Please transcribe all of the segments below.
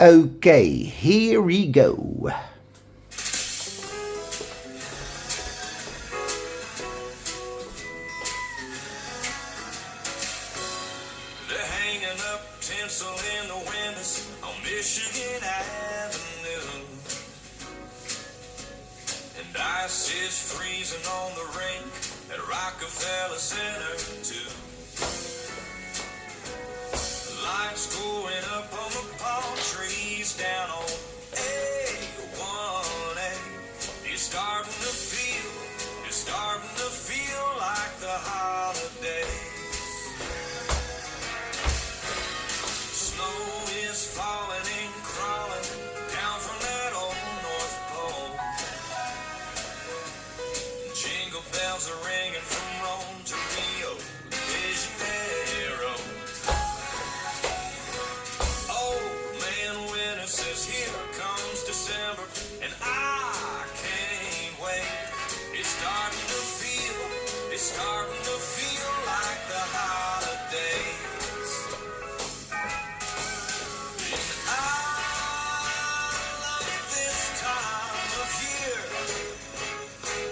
Okay, here we go. They're hanging up tinsel in the windows on Michigan Avenue. And ice is freezing on the rink at Rockefeller Center too. Lights going up on the palm trees down on A1A. It's starting to feel like the holidays. Snow is falling and crawling down from that old North Pole. Jingle bells are ringing from Rome to Rio de Janeiro. Oh man, winter says here comes December, and I can't wait. It's starting to feel like the holidays. And I like this time of year.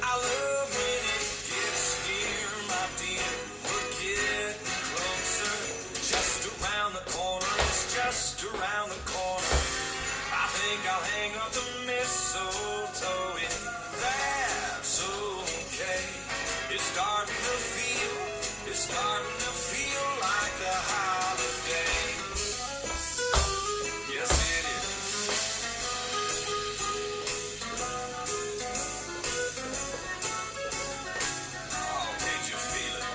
I love when it gets here, my dear. We're getting closer. Just around the corner, it's just around the corner. I think I'll hang up the mistletoe if that's okay. It's starting to feel like the holidays. Yes, it is. Oh, can't you feel it?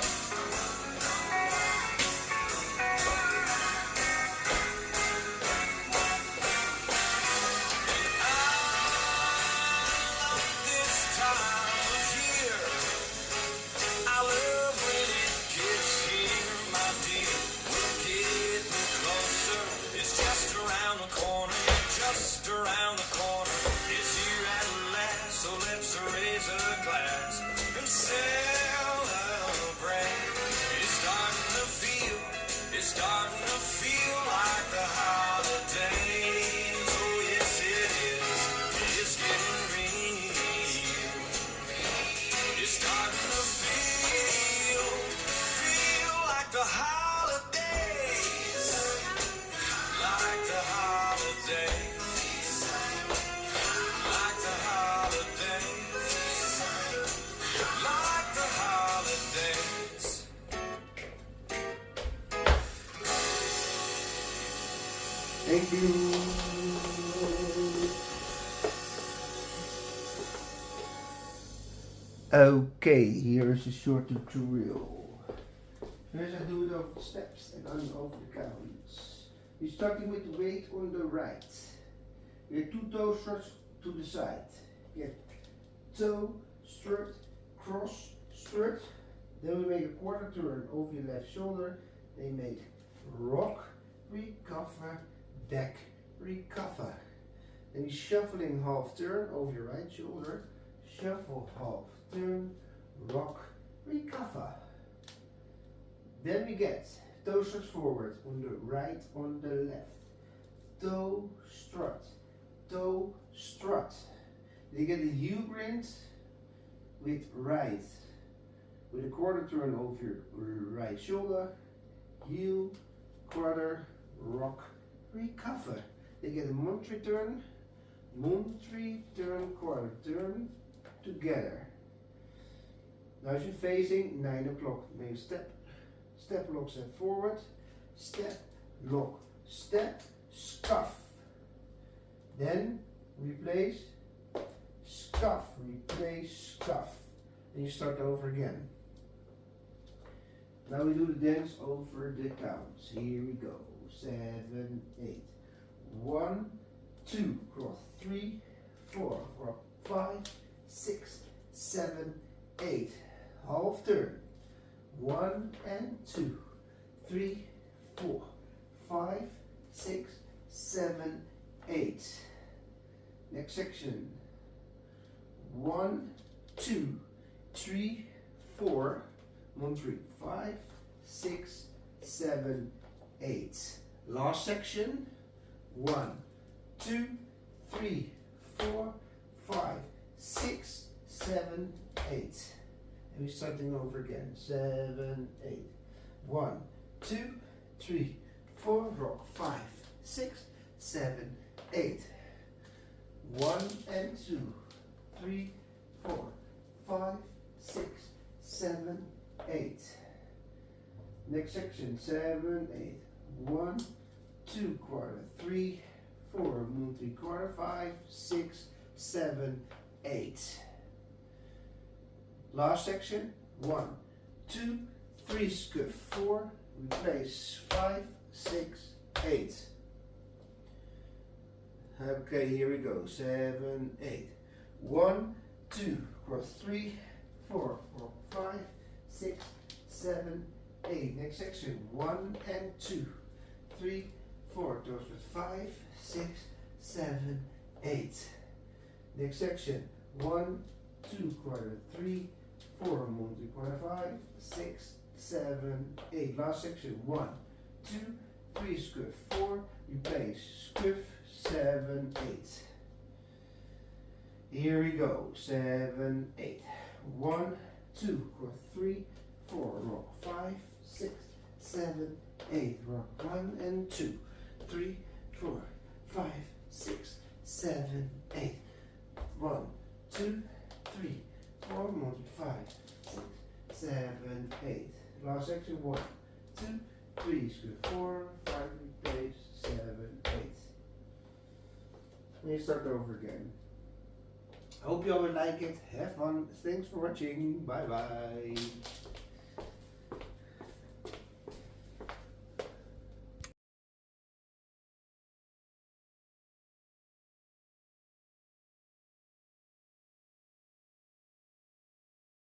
And I like this time of year. I love when it gets here, my dear. We're getting closer. It's just around the corner. Just around the corner. It's here at last. So let's raise a glass and celebrate. It's starting to feel like the holidays. Oh yes it is. It's getting real. It's starting to feel like the holidays. Like the holidays. Like the holidays. Like the holidays. Thank you. Okay, here's a short tutorial. First I do it over the steps and then over the counts. We're starting with the weight on the right. We have 2 toe struts to the side. Get toe, strut, cross, strut. Then we make a quarter turn over your left shoulder. Then make rock, recover, back, recover. Then you're shuffling half turn over your right shoulder. Shuffle half turn, rock, recover. Then we get toe struts forward on the right, on the left. Toe strut, toe strut. Then you get the U grind with right. With a quarter turn over your right shoulder. U, quarter, rock, recover. Then you get a Montree turn, quarter turn together. Now as you're facing 9 o'clock, make a step, lock, step forward, step, lock, step, scuff. Then replace, scuff, replace, scuff. And you start over again. Now we do the dance over the counts. Here we go. 7, 8. 1, 2, cross 3, 4, cross 5, 6, 7, 8. Half turn. 1 and 2, 3, 4, 5, 6, 7, 8. Next section. 1, 2, 3, 4. 1, 3, 5, 6, 7, 8. Last section. 1, 2, 3, 4, 5, 6, 7, 8. And we're starting over again. 7, 8. 1, 2, 3, 4, rock. 5, 6, 7, 8. 1 and 2, 3, 4, 5, 6, 7, 8. Next section, 7, 8. 1, 2 quarter, 3, 4, move 3 quarter, 5, 6, 7, 8. Last section, 1, 2, 3 scuff, 4, replace, 5, 6, 8. Okay, here we go, 7, 8. 1, 2, cross 3, 4, 5, 6, 7, 8. Next section, 1 and 2, 3, 4, toes with 5, 6, 7, 8. Next section, 1, 2 quarter, 3, 4, move 3 quarter, 5, 6, 7, 8. Last section, 1, 2, 3 scuff, 4, replace, scuff, 7, 8. Here we go, 7, 8. 1, 2, cross 3, 4, rock 5, 6, 7, 8. Rock 1 and 2, 3, 4, 5, 6, 7, 8. 1, 2, 3, 4, multiply 5, 6, 7, 8. Last section 1, 2, 3, scuff 4, 5, replace, 7, 8. And you start over again. I hope you all will like it. Have fun. Thanks for watching. Bye bye.